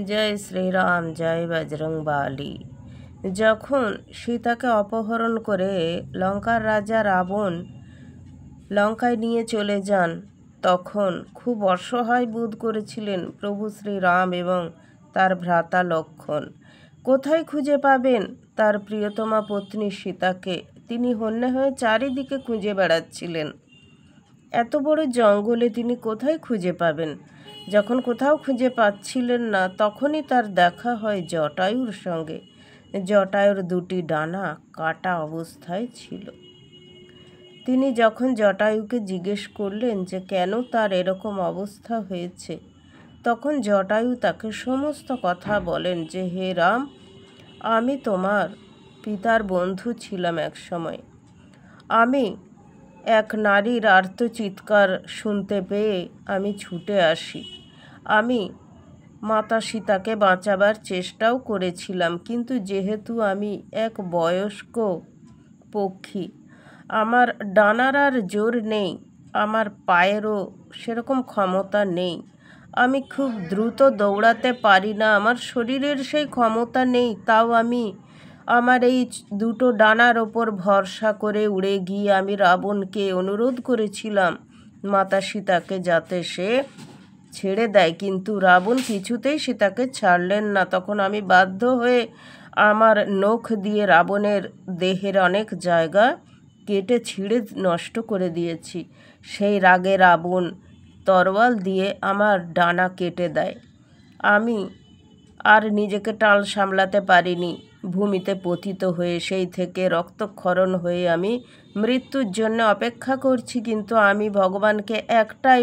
জয় শ্রীরাম, জয় বজরংবলী। যখন সীতাকে অপহরণ করে লঙ্কার রাজা রাবণ লঙ্কায় নিয়ে চলে যান, তখন খুব অসহায় বোধ করেছিলেন প্রভু শ্রীরাম এবং তার ভ্রাতা লক্ষ্মণ। কোথায় খুঁজে পাবেন তার প্রিয়তমা পত্নী সীতাকে? তিনি হন্যে হয়ে চারিদিকে খুঁজে বেড়াচ্ছিলেন। এত বড় জঙ্গলে তিনি কোথায় খুঁজে পাবেন? যখন কোথাও খুঁজে পাচ্ছিলেন না, তখনই তার দেখা হয় জটায়ুর সঙ্গে। জটায়ুর দুটি ডানা কাটা অবস্থায় ছিল। তিনি যখন জটায়ুকে জিজ্ঞেস করলেন যে কেন তার এরকম অবস্থা হয়েছে, তখন জটায়ু তাকে সমস্ত কথা বলেন যে, হে রাম, আমি তোমার পিতার বন্ধু ছিলাম এক সময়। আমি এক নারীর আর্তচিৎকার শুনতে পেয়ে আমি ছুটে আসি। আমি মাতা সীতাকে বাঁচাবার চেষ্টাও করেছিলাম, কিন্তু যেহেতু আমি এক বয়স্ক পক্ষী, আমার ডানার আর জোর নেই, আমার পায়েরও সেরকম ক্ষমতা নেই, আমি খুব দ্রুত দৌড়াতে পারি না, আমার শরীরের সেই ক্ষমতা নেই, তাও আমি আমার এই দুটো ডানার ওপর ভরসা করে উড়ে গিয়ে আমি রাবণকে অনুরোধ করেছিলাম মাতা সীতাকে যাতে সে ছেড়ে দেয়, কিন্তু রাবণ কিছুতেই সীতাকে ছাড়লেন না। তখন আমি বাধ্য হয়ে আমার নখ দিয়ে রাবণের দেহের অনেক জায়গা কেটে ছিঁড়ে নষ্ট করে দিয়েছি। সেই রাগে রাবণ তরোয়াল দিয়ে আমার ডানা কেটে দেয়। আমি আর নিজেকে টাল সামলাতে পারিনি, ভূমিতে পতিত হয়ে সেই থেকে রক্তক্ষরণ হয়ে আমি মৃত্যুর জন্য অপেক্ষা করছি। কিন্তু আমি ভগবানকে একটাই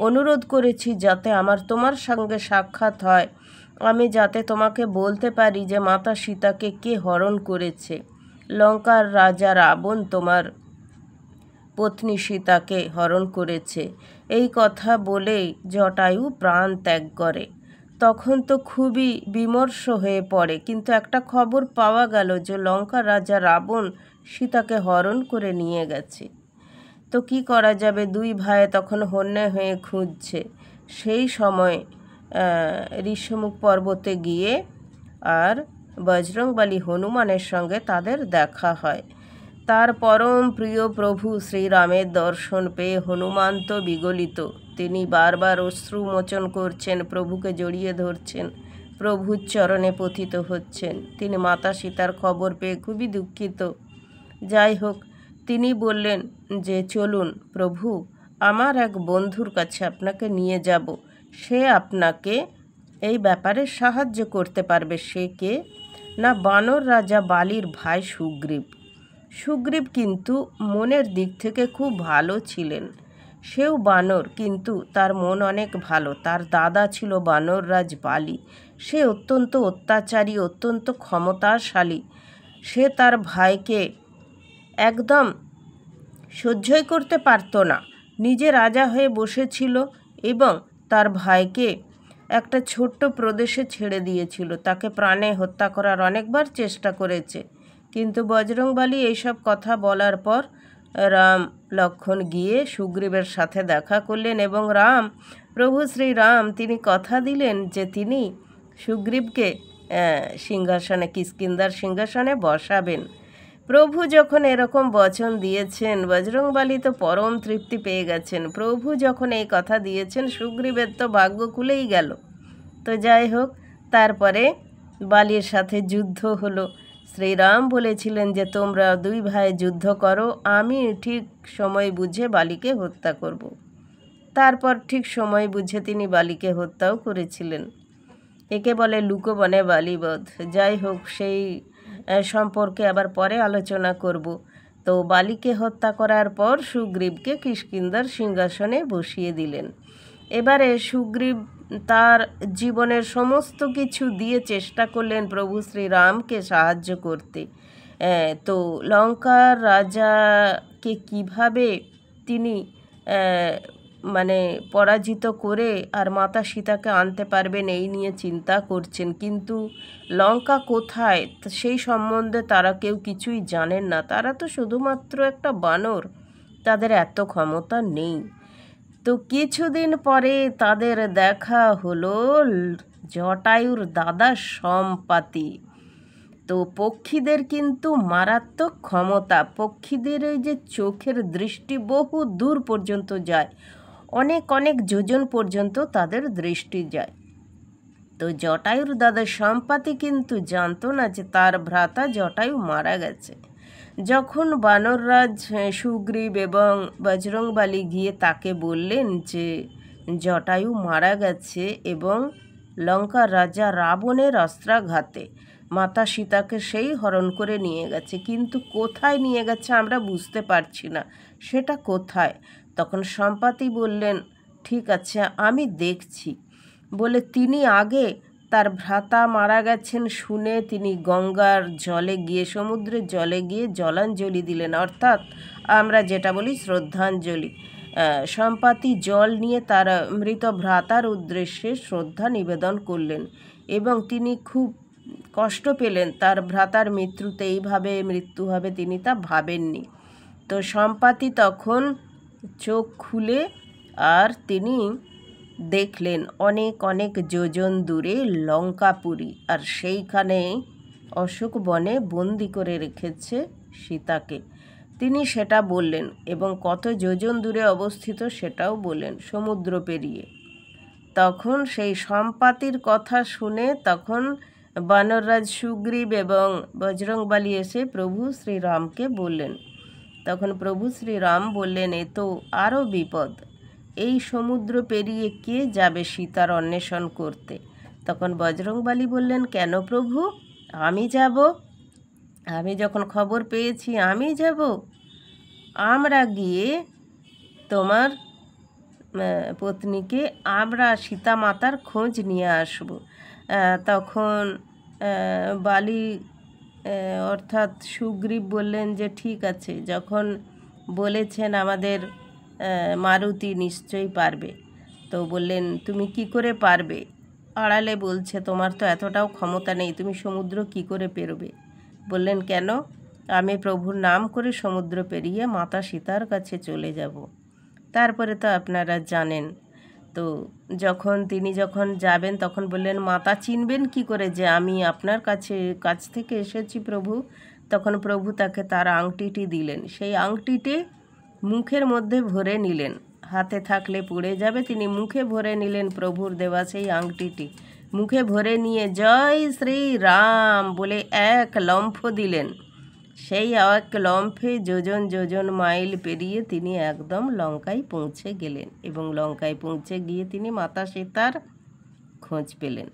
অনুরোধ করেছি, যাতে আমার তোমার সঙ্গে সাক্ষাৎ হয়, আমি যাতে তোমাকে বলতে পারি যে মাতা সীতাকে কে হরণ করেছে। লঙ্কার রাজা রাবণ তোমার পত্নী সীতাকে হরণ করেছে। এই কথা বলেই জটায়ু প্রাণ ত্যাগ করে। তখন তো খুবই বিমর্ষ হয়ে পড়ে, কিন্তু একটা খবর পাওয়া গেল যে লঙ্কার রাজা রাবণ সীতাকে হরণ করে নিয়ে গেছে। তো কি করা যাবে? দুই ভাই তখন হন্যে হয়ে খুঁজছে। সেই সময় ঋষ্যমুখ পর্বতে গিয়ে আর বজরংবলী হনুমানের সঙ্গে তাদের দেখা হয়। তার পরম প্রিয় প্রভু শ্রীরামের দর্শন পেয়ে হনুমান তো বিগলিত। তিনি বারবার অশ্রু মোচন করছেন, প্রভুকে জড়িয়ে ধরছেন, প্রভুর চরণে পতিত হচ্ছেন। তিনি মাতা সীতার খবর পেয়ে খুবই দুঃখিত। যাই হোক, তিনি বললেন যে চলুন প্রভু, আমার এক বন্ধুর কাছে আপনাকে নিয়ে যাব, সে আপনাকে এই ব্যাপারে সাহায্য করতে পারবে। সে কে? না, বানর রাজা বালির ভাই সুগ্রীব। সুগ্রীব কিন্তু মনের দিক থেকে খুব ভালো ছিলেন। সেও বানর, কিন্তু তার মন অনেক ভালো। তার দাদা ছিল বানররাজ বালি। সে অত্যন্ত অত্যাচারী, অত্যন্ত ক্ষমতাশালী। সে তার ভাইকে একদম সহ্যই করতে পারত না। নিজে রাজা হয়ে বসেছিল এবং তার ভাইকে একটা ছোট্ট প্রদেশে ছেড়ে দিয়েছিল। তাকে প্রাণে হত্যা করার অনেকবার চেষ্টা করেছে, কিন্তু বজরংবলী এইসব কথা বলার পর রাম লক্ষ্মণ গিয়ে সুগ্রীবের সাথে দেখা করলেন এবং প্রভু শ্রীরাম তিনি কথা দিলেন যে তিনি সুগ্রীবকে সিংহাসনে, কিষ্কিন্ধার সিংহাসনে বসাবেন। প্রভু যখন এরকম বচন দিয়েছেন, বজরংবলী তো পরম তৃপ্তি পেয়ে গেছেন। প্রভু যখন এই কথা দিয়েছেন, সুগ্রীবের তো ভাগ্য খুলেই গেল। তো যাই হোক, তারপরে বালির সাথে যুদ্ধ হলো। শ্রীরাম বলেছিলেন যে তোমরা দুই ভাই যুদ্ধ করো, আমি ঠিক সময় বুঝে বালিকে হত্যা করব। তারপর ঠিক সময় বুঝে তিনি বালিকে হত্যাও করেছিলেন। একে বলে লুকোবনে বালিবধ। যাই হোক, সেই সম্পর্কে আবার পরে আলোচনা করব। তো বালিকে হত্যা করার পর সুগ্রীবকে কিষ্কিন্ধার সিংহাসনে বসিয়ে দিলেন। এবারে সুগ্রীব তার জীবনের সমস্ত কিছু দিয়ে চেষ্টা করলেন প্রভু শ্রীরামকে সাহায্য করতে। তো লঙ্কার রাজাকে কিভাবে তিনি মানে পরাজিত করে আর মাতা সীতাকে আনতে পারবেন, এই নিয়ে চিন্তা করছেন। কিন্তু লঙ্কা কোথায় সেই সম্বন্ধে তারা কেউ কিছুই জানেন না। তারা তো শুধুমাত্র একটা বানর, তাদের এত ক্ষমতা নেই। তো কিছুদিন পরে তাদের দেখা হলো জটায়ুর দাদা সম্পাতি। তো পক্ষীদের কিন্তু মারাত্মক ক্ষমতা, পক্ষীদের ওই যে চোখের দৃষ্টি বহু দূর পর্যন্ত যায়, অনেক অনেক যোজন পর্যন্ত তাদের দৃষ্টি যায়। তো জটায়ুর দাদা সম্পাতি কিন্তু জানতো না যে তার ভ্রাতা জটায়ু মারা গেছে। যখন বানররাজ সুগ্রীব এবং বজরংবলী গিয়ে তাকে বললেন যে জটায়ু মারা গেছে এবং লঙ্কার রাজা রাবণের অস্ত্রাঘাতে মাতা সীতাকে সেই হরণ করে নিয়ে গেছে, কিন্তু কোথায় নিয়ে গেছে আমরা বুঝতে পারছি না, সেটা কোথায়। তখন সম্পাতি বললেন, ঠিক আছে আমি দেখছি বলে তিনি আগে তার ভ্রাতা মারা গেছেন শুনে তিনি গঙ্গার জলে গিয়ে, সমুদ্রের জলে গিয়ে জলাঞ্জলি দিলেন, অর্থাৎ আমরা যেটা বলি শ্রদ্ধাঞ্জলি। সম্পাতি জল নিয়ে তার মৃত ভ্রাতার উদ্দেশ্যে শ্রদ্ধা নিবেদন করলেন এবং তিনি খুব কষ্ট পেলেন তার ভ্রাতার মৃত্যুতে, এইভাবে মৃত্যু হবে তিনি তা ভাবেননি। তো সম্পাতি তখন চোখ খুলে আর তিনি দেখলেন অনেক অনেক যোজন দূরে লঙ্কাপুরী, আর সেইখানে অশোক বনে বন্দি করে রেখেছে সীতাকে। তিনি সেটা বললেন এবং কত যোজন দূরে অবস্থিত সেটাও বললেন, সমুদ্র পেরিয়ে। তখন সেই সম্পাতির কথা শুনে তখন বানররাজ সুগ্রীব এবং বজরংবলী এসে প্রভু শ্রীরামকে বললেন। তখন প্রভু শ্রীরাম বললেন, এ তো আরও বিপদ, এই সমুদ্র পেরিয়ে কে যাবে সীতার অন্বেষণ করতে? তখন বজরংবলী বললেন, কেন প্রভু, আমি যাব, আমি যখন খবর পেয়েছি আমি যাব, আমরা গিয়ে তোমার পত্নীকে আমরা সীতা মাতার খোঁজ নিয়ে আসব। তখন বালি অর্থাৎ সুগ্রীব বললেন যে ঠিক আছে, যখন বলেছেন আমাদের মারুতি নিশ্চয়ই পারবে। তো বললেন, তুমি কি করে পারবে? আড়ালে বলছে, তোমার তো এতটাও ক্ষমতা নেই, তুমি সমুদ্র কি করে পেরোবে? বললেন, কেন? আমি প্রভুর নাম করে সমুদ্র পেরিয়ে মাতা সীতার কাছে চলে যাব। তারপরে তো আপনারা জানেন। তো তিনি যখন যাবেন তখন বললেন, মাতা চিনবেন কি করে যে আমি আপনার কাছ থেকে এসেছি প্রভু? তখন প্রভু তাকে তার আংটিটি দিলেন, সেই আংটিটি মুখের মধ্যে ভরে নিলেন, হাতে থাকলে পুড়ে যাবে, তিনি মুখে ভরে নিলেন প্রভুর দেওয়া সেই আংটিটি, মুখে ভরে নিয়ে জয় শ্রী রাম বলে এক লম্ফ দিলেন। সেই এক লম্ফে যোজন যোজন মাইল পেরিয়ে তিনি একদম লঙ্কায় পৌঁছে গেলেন এবং লঙ্কায় পৌঁছে গিয়ে তিনি মাতা সীতার খোঁজ পেলেন।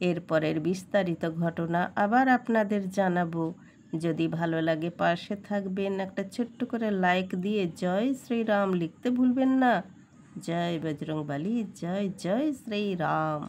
এরপরের বিস্তারিত ঘটনা আবার আপনাদের জানাবো। যদি ভালো লাগে পাশে থাকবেন, একটা ছোট্ট করে লাইক দিয়ে জয় শ্রীরাম লিখতে ভুলবেন না। জয় বজরংবলী, জয় জয় শ্রীরাম।